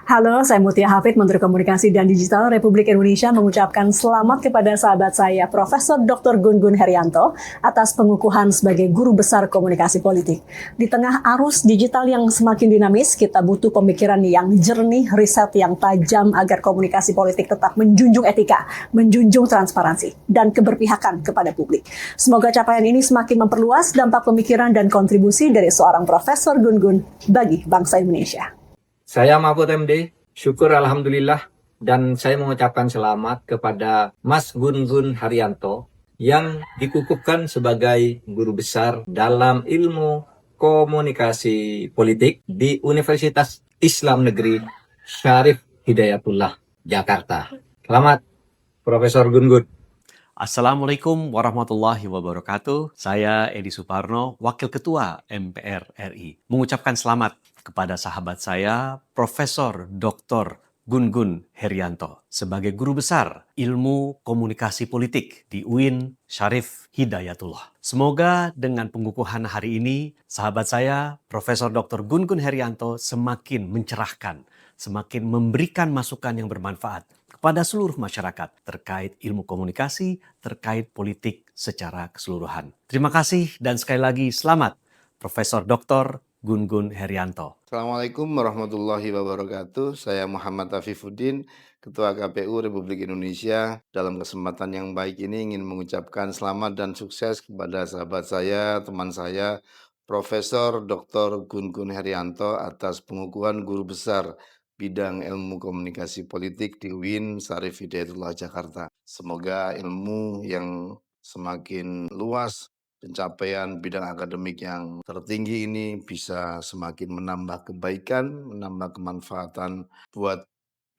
Halo, saya Mutia Hafid, Menteri Komunikasi dan Digital Republik Indonesia mengucapkan selamat kepada sahabat saya, Profesor Dr. Gun-Gun Herianto, atas pengukuhan sebagai Guru Besar Komunikasi Politik. Di tengah arus digital yang semakin dinamis, kita butuh pemikiran yang jernih, riset yang tajam agar komunikasi politik tetap menjunjung etika, menjunjung transparansi, dan keberpihakan kepada publik. Semoga capaian ini semakin memperluas dampak pemikiran dan kontribusi dari seorang Profesor Gun-Gun bagi bangsa Indonesia. Saya Mahfud MD, syukur Alhamdulillah, dan saya mengucapkan selamat kepada Mas Gun-Gun Herianto yang dikukuhkan sebagai guru besar dalam ilmu komunikasi politik di Universitas Islam Negeri Syarif Hidayatullah, Jakarta. Selamat, Profesor Gun-Gun. Assalamualaikum warahmatullahi wabarakatuh. Saya Edi Suparno, Wakil Ketua MPR RI. Mengucapkan selamat kepada sahabat saya, Profesor Dr. Gun-Gun Herianto, sebagai Guru Besar Ilmu Komunikasi Politik di UIN Syarif Hidayatullah. Semoga dengan pengukuhan hari ini, sahabat saya, Profesor Dr. Gun-Gun Herianto semakin mencerahkan, semakin memberikan masukan yang bermanfaat kepada seluruh masyarakat terkait ilmu komunikasi, terkait politik secara keseluruhan. Terima kasih dan sekali lagi selamat Profesor Dr. Gun-Gun Herianto. Assalamualaikum warahmatullahi wabarakatuh. Saya Muhammad Afifuddin, Ketua KPU Republik Indonesia. Dalam kesempatan yang baik ini ingin mengucapkan selamat dan sukses kepada sahabat saya, teman saya, Profesor Dr. Gun-Gun Herianto atas pengukuhan Guru Besar Bidang Ilmu Komunikasi Politik di UIN Syarif Hidayatullah Jakarta. Semoga ilmu yang semakin luas, pencapaian bidang akademik yang tertinggi ini bisa semakin menambah kebaikan, menambah kemanfaatan buat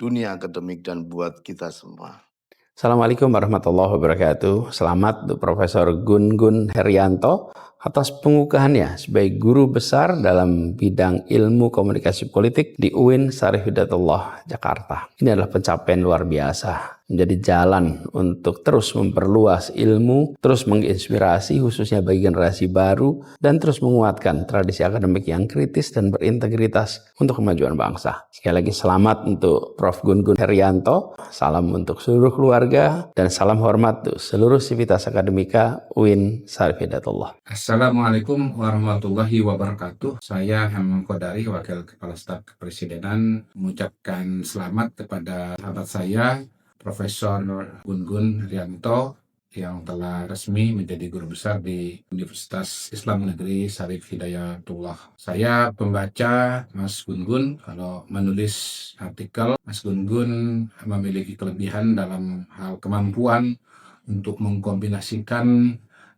dunia akademik dan buat kita semua. Assalamualaikum warahmatullahi wabarakatuh. Selamat untuk Profesor Gun-Gun Herianto atas pengukuhannya sebagai Guru Besar dalam bidang ilmu komunikasi politik di UIN Syarif Hidayatullah Jakarta. Ini adalah pencapaian luar biasa, menjadi jalan untuk terus memperluas ilmu, terus menginspirasi khususnya bagi generasi baru, dan terus menguatkan tradisi akademik yang kritis dan berintegritas untuk kemajuan bangsa. Sekali lagi selamat untuk Prof. Gun-Gun Herianto, salam untuk seluruh keluarga, dan salam hormat untuk seluruh sivitas akademika UIN Syarif Hidayatullah. Assalamualaikum warahmatullahi wabarakatuh. Saya Hamam Kodari, Wakil Kepala Staf Kepresidenan, mengucapkan selamat kepada sahabat saya, Profesor Gun-Gun Herianto, yang telah resmi menjadi Guru Besar di Universitas Islam Negeri Syarif Hidayatullah. Saya pembaca Mas Gun-Gun. Kalau menulis artikel, Mas Gun-Gun memiliki kelebihan dalam hal kemampuan untuk mengkombinasikan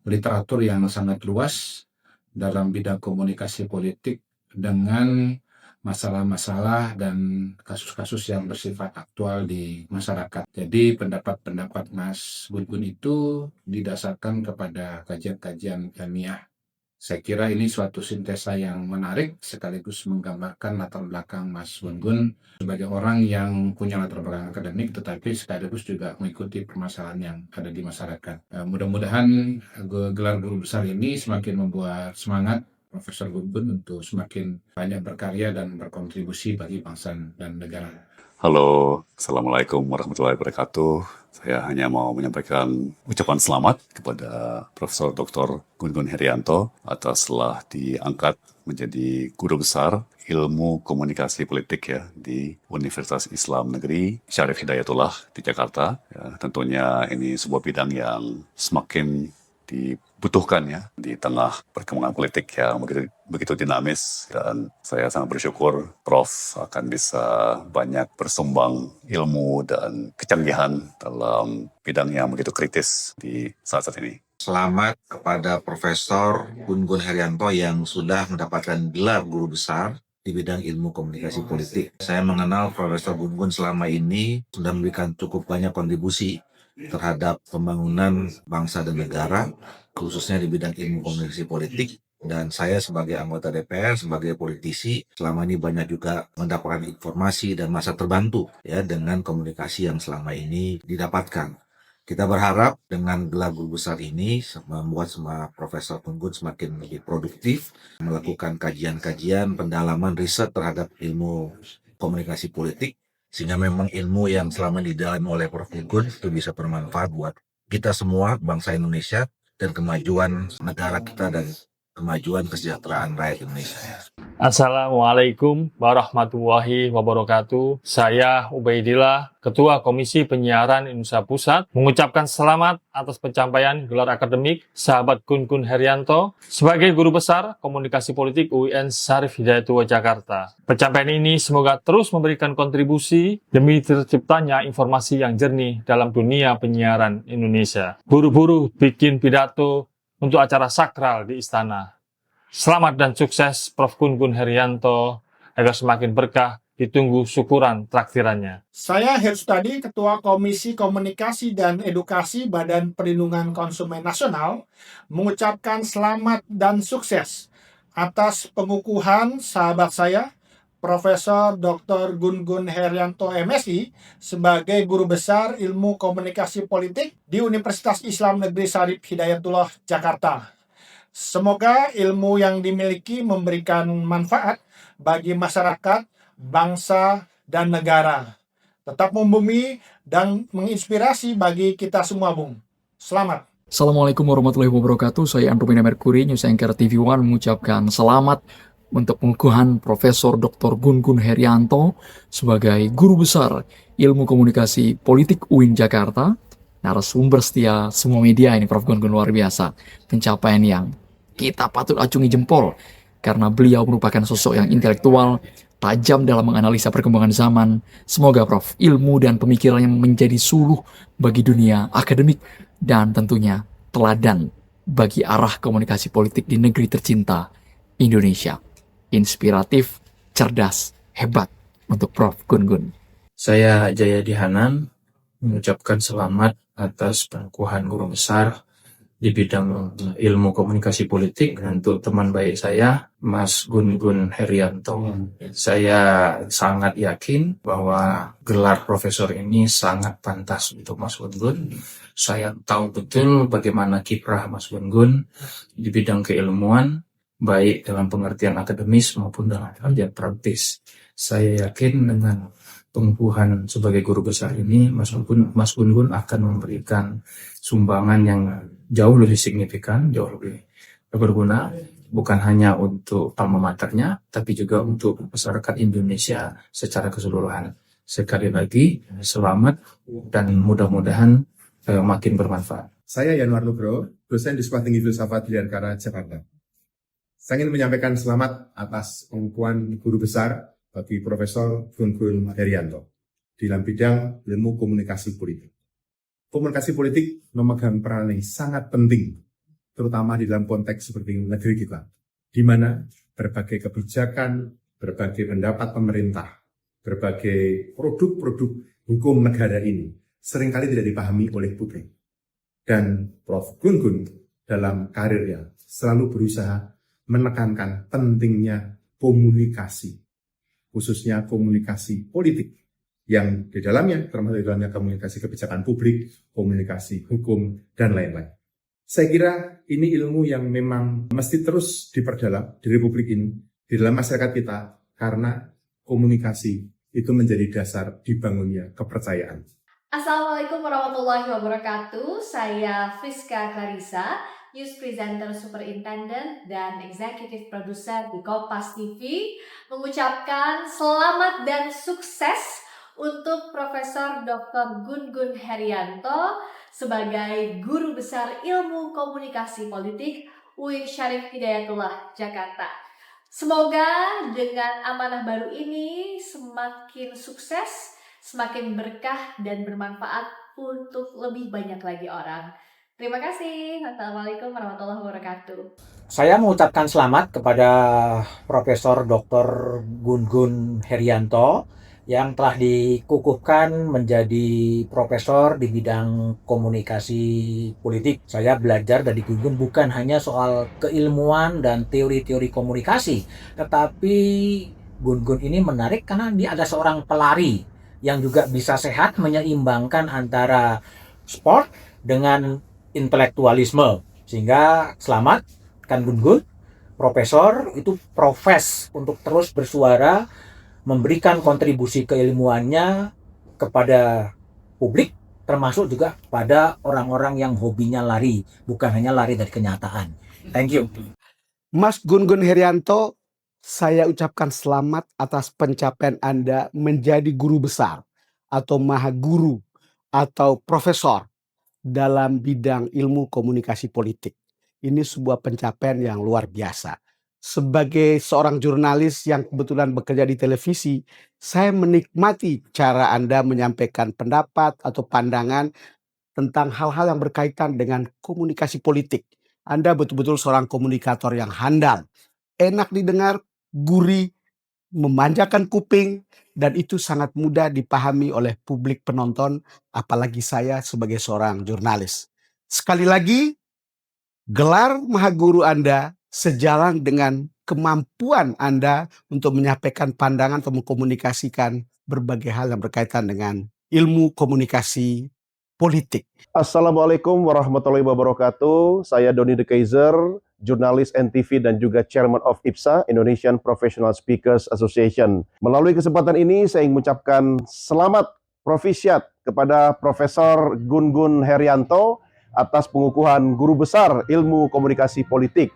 literatur yang sangat luas dalam bidang komunikasi politik dengan masalah-masalah dan kasus-kasus yang bersifat aktual di masyarakat. Jadi pendapat-pendapat Mas Gun-Gun itu didasarkan kepada kajian-kajian ilmiah. Saya kira ini suatu sintesa yang menarik sekaligus menggambarkan latar belakang Mas Gun-Gun sebagai orang yang punya latar belakang akademik tetapi sekaligus juga mengikuti permasalahan yang ada di masyarakat. Mudah-mudahan gelar guru besar ini semakin membuat semangat Profesor Gun-Gun untuk semakin banyak berkarya dan berkontribusi bagi bangsa dan negara. Halo, Assalamualaikum warahmatullahi wabarakatuh. Saya hanya mau menyampaikan ucapan selamat kepada Profesor Dr. Gun-Gun Herianto atas telah diangkat menjadi Guru Besar Ilmu Komunikasi Politik ya di Universitas Islam Negeri Syarif Hidayatullah di Jakarta. Ya, tentunya ini sebuah bidang yang semakin dibutuhkan ya di tengah perkembangan politik yang begitu dinamis, dan saya sangat bersyukur Prof akan bisa banyak bersumbang ilmu dan kecanggihan dalam bidang yang begitu kritis di saat-saat ini. Selamat kepada Profesor Gun-Gun Herianto yang sudah mendapatkan gelar guru besar di bidang ilmu komunikasi politik. Saya mengenal Profesor Gun-Gun selama ini sudah memberikan cukup banyak kontribusi terhadap pembangunan bangsa dan negara, khususnya di bidang ilmu komunikasi politik. Dan saya sebagai anggota DPR, sebagai politisi, selama ini banyak juga mendapatkan informasi dan merasa terbantu ya dengan komunikasi yang selama ini didapatkan. Kita berharap dengan gelar guru besar ini membuat semua Profesor Gun-Gun semakin lebih produktif, melakukan kajian-kajian, pendalaman riset terhadap ilmu komunikasi politik, sehingga memang ilmu yang selama ini didalami oleh Prof. Gun itu bisa bermanfaat buat kita semua, bangsa Indonesia, dan kemajuan negara kita dan kemajuan kesejahteraan rakyat Indonesia. Assalamualaikum warahmatullahi wabarakatuh. Saya Ubaidillah, Ketua Komisi Penyiaran Indonesia Pusat, mengucapkan selamat atas pencapaian gelar akademik sahabat Gun-Gun Herianto sebagai Guru Besar Komunikasi Politik UIN Syarif Hidayatullah Jakarta. Pencapaian ini semoga terus memberikan kontribusi demi terciptanya informasi yang jernih dalam dunia penyiaran Indonesia. Buru-buru bikin pidato untuk acara sakral di istana. Selamat dan sukses Prof. Gun-Gun Herianto, agar semakin berkah, ditunggu syukuran traktirannya. Saya Hersutadi, Ketua Komisi Komunikasi dan Edukasi Badan Perlindungan Konsumen Nasional, mengucapkan selamat dan sukses atas pengukuhan sahabat saya, Profesor Dr. Gun-Gun Herianto MSI, sebagai Guru Besar Ilmu Komunikasi Politik di Universitas Islam Negeri Syarif Hidayatullah Jakarta. Semoga ilmu yang dimiliki memberikan manfaat bagi masyarakat, bangsa, dan negara. Tetap membumi dan menginspirasi bagi kita semua, Bung. Selamat. Assalamualaikum warahmatullahi wabarakatuh. Saya Andromeda Mercury, News Anchor TV One, mengucapkan selamat untuk pengukuhan Profesor Dr. Gun-Gun Herianto sebagai Guru Besar Ilmu Komunikasi Politik UIN Jakarta. Narasumber setia semua media ini, Prof. Gun-Gun, luar biasa. Pencapaian yang kita patut acungi jempol, karena beliau merupakan sosok yang intelektual, tajam dalam menganalisa perkembangan zaman. Semoga Prof, ilmu dan pemikirannya menjadi suluh bagi dunia akademik, dan tentunya teladan bagi arah komunikasi politik di negeri tercinta Indonesia. Inspiratif, cerdas, hebat untuk Prof. Gun-Gun. Saya Jayadi Hanan, mengucapkan selamat atas pengukuhan Guru Besar di bidang ilmu komunikasi politik untuk teman baik saya, Mas Gun-Gun Herianto. Saya sangat yakin bahwa gelar profesor ini sangat pantas untuk Mas Gun-Gun. Saya tahu betul bagaimana kiprah Mas Gun-Gun di bidang keilmuan, baik dalam pengertian akademis maupun dalam pengertian praktis. Saya yakin dengan pengukuhan sebagai guru besar ini, Mas Gun-Gun akan memberikan sumbangan yang jauh lebih signifikan, jauh lebih berguna, bukan hanya untuk alma maternya, tapi juga untuk masyarakat Indonesia secara keseluruhan. Sekali lagi, selamat dan mudah-mudahan makin bermanfaat. Saya Yanuar Nugroho, dosen di Sekolah Tinggi Filsafat Bayangkara, Jakarta. Saya ingin menyampaikan selamat atas pengukuhan guru besar bagi Profesor Gun-Gun Herianto di dalam bidang ilmu komunikasi politik. Komunikasi politik memegang peran yang sangat penting, terutama di dalam konteks seperti negeri kita, di mana berbagai kebijakan, berbagai pendapat pemerintah, berbagai produk-produk hukum negara ini seringkali tidak dipahami oleh publik. Dan Prof. Gun-Gun dalam karirnya selalu berusaha menekankan pentingnya komunikasi, khususnya komunikasi politik, yang di dalamnya, termasuk di dalamnya komunikasi kebijakan publik, komunikasi hukum, dan lain-lain. Saya kira ini ilmu yang memang mesti terus diperdalam di Republik ini, di dalam masyarakat kita, karena komunikasi itu menjadi dasar dibangunnya kepercayaan. Assalamualaikum warahmatullahi wabarakatuh. Saya Friska Clarissa, News Presenter Superintendent dan Executive Producer di Kompas TV, mengucapkan selamat dan sukses untuk Profesor Dr. Gun-Gun Herianto sebagai Guru Besar Ilmu Komunikasi Politik UIN Syarif Hidayatullah Jakarta. Semoga dengan amanah baru ini semakin sukses, semakin berkah dan bermanfaat untuk lebih banyak lagi orang. Terima kasih. Assalamualaikum warahmatullahi wabarakatuh. Saya mengucapkan selamat kepada Profesor Dr. Gun-Gun Herianto yang telah dikukuhkan menjadi profesor di bidang komunikasi politik. Saya belajar dari Gun-Gun bukan hanya soal keilmuan dan teori-teori komunikasi, tetapi Gun-Gun ini menarik karena dia ada seorang pelari yang juga bisa sehat menyeimbangkan antara sport dengan intelektualisme. Sehingga selamat kan Gun-Gun, profesor itu profes untuk terus bersuara memberikan kontribusi keilmuannya kepada publik, termasuk juga pada orang-orang yang hobinya lari, bukan hanya lari dari kenyataan. Thank you. Mas Gun-Gun Herianto, saya ucapkan selamat atas pencapaian Anda menjadi guru besar atau maha guru atau profesor dalam bidang ilmu komunikasi politik. Ini sebuah pencapaian yang luar biasa. Sebagai seorang jurnalis yang kebetulan bekerja di televisi, saya menikmati cara Anda menyampaikan pendapat atau pandangan tentang hal-hal yang berkaitan dengan komunikasi politik. Anda betul-betul seorang komunikator yang handal, enak didengar, gurih, memanjakan kuping, dan itu sangat mudah dipahami oleh publik penonton, apalagi saya sebagai seorang jurnalis. Sekali lagi, gelar Maha Guru Anda sejalan dengan kemampuan Anda untuk menyampaikan pandangan atau mengkomunikasikan berbagai hal yang berkaitan dengan ilmu komunikasi politik. Assalamualaikum warahmatullahi wabarakatuh. Saya Doni De Kaiser, jurnalis NTV dan juga Chairman of IPSA, Indonesian Professional Speakers Association. Melalui kesempatan ini saya ingin mengucapkan selamat profisiat kepada Profesor Gun-Gun Herianto atas pengukuhan Guru Besar Ilmu Komunikasi Politik.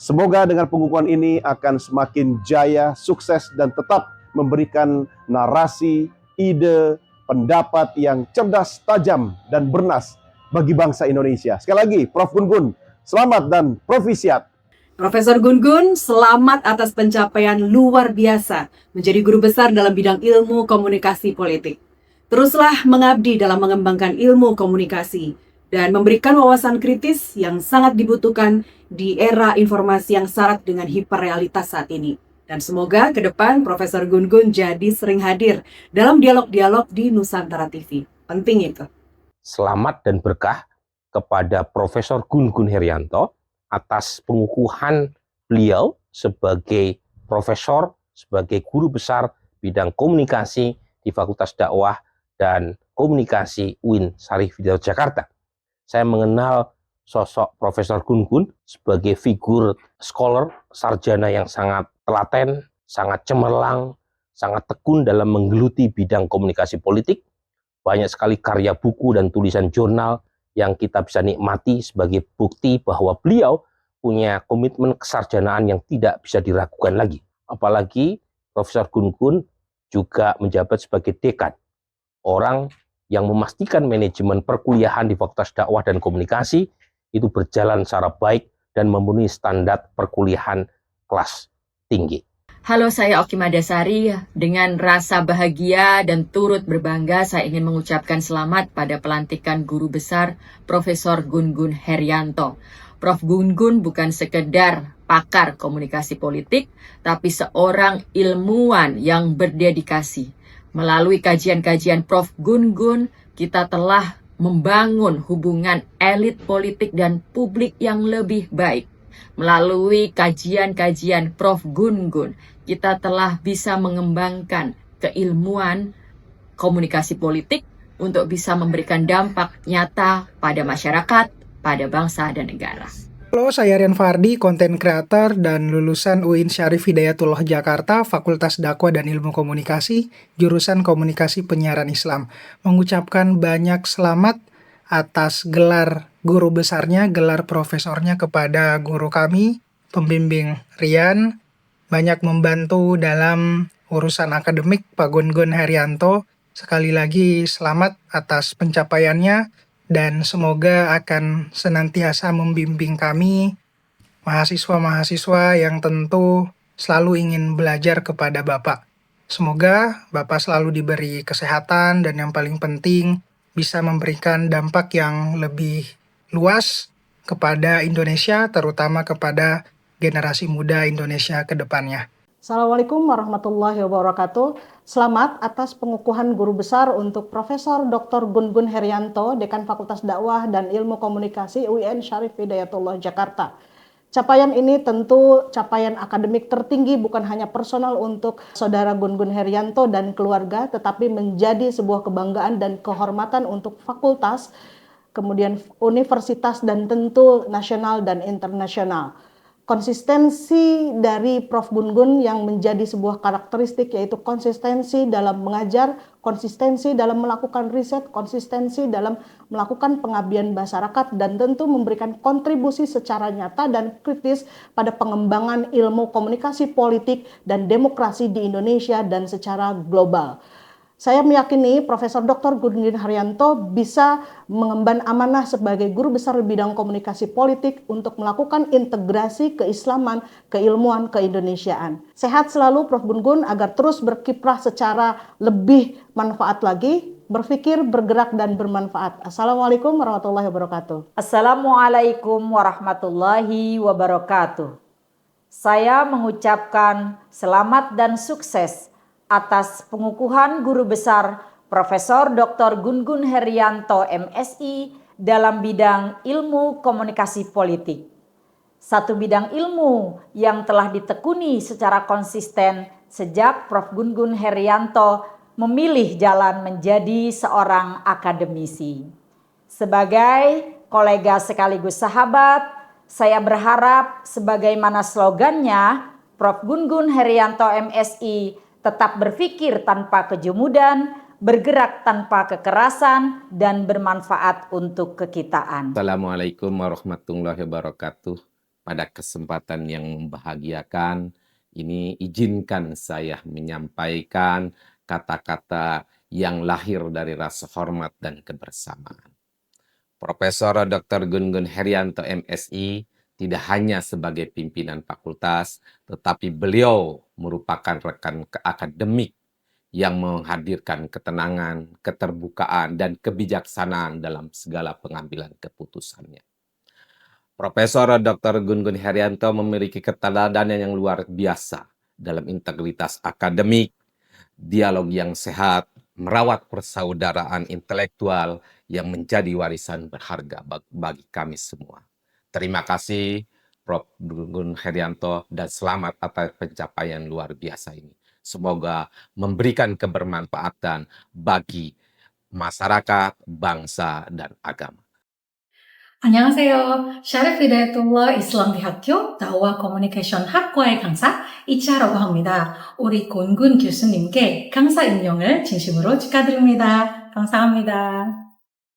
Semoga dengan pengukuhan ini akan semakin jaya, sukses, dan tetap memberikan narasi, ide, pendapat yang cerdas, tajam, dan bernas bagi bangsa Indonesia. Sekali lagi, Prof. Gun-Gun, selamat dan profisiat. Profesor Gun-Gun, selamat atas pencapaian luar biasa menjadi guru besar dalam bidang ilmu komunikasi politik. Teruslah mengabdi dalam mengembangkan ilmu komunikasi dan memberikan wawasan kritis yang sangat dibutuhkan di era informasi yang syarat dengan hiperrealitas saat ini. Dan semoga ke depan Profesor Gun-Gun jadi sering hadir dalam dialog-dialog di Nusantara TV. Penting itu. Selamat dan berkah kepada Profesor Gun-Gun Herianto atas pengukuhan beliau sebagai profesor, sebagai guru besar bidang komunikasi di Fakultas Dakwah dan Komunikasi UIN Syarif Hidayatullah Jakarta. Saya mengenal sosok Profesor Gun-Gun sebagai figur scholar, sarjana yang sangat telaten, sangat cemerlang, sangat tekun dalam menggeluti bidang komunikasi politik. Banyak sekali karya buku dan tulisan jurnal yang kita bisa nikmati sebagai bukti bahwa beliau punya komitmen kesarjanaan yang tidak bisa diragukan lagi. Apalagi Profesor Gun-Gun juga menjabat sebagai dekan, orang yang memastikan manajemen perkuliahan di Fakultas Dakwah dan Komunikasi itu berjalan secara baik dan memenuhi standar perkuliahan kelas tinggi. Halo, saya Oki Madasari. Dengan rasa bahagia dan turut berbangga, saya ingin mengucapkan selamat pada pelantikan guru besar Profesor Gun-Gun Herianto. Prof. Gun-Gun bukan sekedar pakar komunikasi politik, tapi seorang ilmuwan yang berdedikasi. Melalui kajian-kajian Prof. Gun-Gun, kita telah membangun hubungan elit politik dan publik yang lebih baik. Melalui kajian-kajian Prof. Gun-Gun, kita telah bisa mengembangkan keilmuan komunikasi politik untuk bisa memberikan dampak nyata pada masyarakat, pada bangsa dan negara. Halo, saya Rian Fardi, konten kreator dan lulusan UIN Syarif Hidayatullah Jakarta, Fakultas Dakwah dan Ilmu Komunikasi, jurusan Komunikasi Penyiaran Islam. Mengucapkan banyak selamat atas gelar guru besarnya, gelar profesornya kepada guru kami, pembimbing Rian, banyak membantu dalam urusan akademik Pak Gun-Gun Herianto. Sekali lagi selamat atas pencapaiannya, dan semoga akan senantiasa membimbing kami, mahasiswa-mahasiswa yang tentu selalu ingin belajar kepada Bapak. Semoga Bapak selalu diberi kesehatan dan yang paling penting bisa memberikan dampak yang lebih luas kepada Indonesia, terutama kepada generasi muda Indonesia ke depannya. Assalamualaikum warahmatullahi wabarakatuh. Selamat atas pengukuhan guru besar untuk Profesor Dr. Gun-Gun Herianto, Dekan Fakultas Dakwah dan Ilmu Komunikasi UIN Syarif Hidayatullah Jakarta. Capaian ini tentu capaian akademik tertinggi bukan hanya personal untuk Saudara Gun-Gun Herianto dan keluarga, tetapi menjadi sebuah kebanggaan dan kehormatan untuk fakultas, kemudian universitas dan tentu nasional dan internasional. konsistensi dari Prof. Gun-Gun yang menjadi sebuah karakteristik, yaitu konsistensi dalam mengajar, konsistensi dalam melakukan riset, konsistensi dalam melakukan pengabdian masyarakat, dan tentu memberikan kontribusi secara nyata dan kritis pada pengembangan ilmu komunikasi politik dan demokrasi di Indonesia dan secara global. Saya meyakini Profesor Dr. Gun-Gun Herianto bisa mengemban amanah sebagai guru besar bidang komunikasi politik untuk melakukan integrasi keislaman, keilmuan, keindonesiaan. Sehat selalu Prof. Gun-Gun agar terus berkiprah secara lebih manfaat lagi, berpikir, bergerak, dan bermanfaat. Assalamualaikum warahmatullahi wabarakatuh. Assalamualaikum warahmatullahi wabarakatuh. Saya mengucapkan selamat dan sukses atas pengukuhan Guru Besar Profesor Dr. Gun-Gun Herianto MSI dalam bidang ilmu komunikasi politik. Satu bidang ilmu yang telah ditekuni secara konsisten sejak Prof. Gun-Gun Herianto memilih jalan menjadi seorang akademisi. Sebagai kolega sekaligus sahabat, saya berharap sebagaimana slogannya, Prof. Gun-Gun Herianto MSI tetap berpikir tanpa kejemudan, bergerak tanpa kekerasan, dan bermanfaat untuk kekitaan. Assalamualaikum warahmatullahi wabarakatuh. Pada kesempatan yang membahagiakan ini, izinkan saya menyampaikan kata-kata yang lahir dari rasa hormat dan kebersamaan. Profesor Dr. Gun-Gun Herianto MSI tidak hanya sebagai pimpinan fakultas, tetapi beliau merupakan rekan akademik yang menghadirkan ketenangan, keterbukaan, dan kebijaksanaan dalam segala pengambilan keputusannya. Profesor Dr. Gun-Gun Herianto memiliki keteladanan yang luar biasa dalam integritas akademik, dialog yang sehat, merawat persaudaraan intelektual yang menjadi warisan berharga bagi kami semua. Terima kasih Prof. Gun-Gun Herianto dan selamat atas pencapaian luar biasa ini. Semoga memberikan kebermanfaatan bagi masyarakat, bangsa, dan agama. 안녕하세요. 샤리프 히다야투ল্lah 이슬람대학교 다와 커뮤니케이션 학과의 강사 이치하라고 합니다. 우리 곤군 교수님께 강사 임명을 진심으로 축하드립니다. 감사합니다.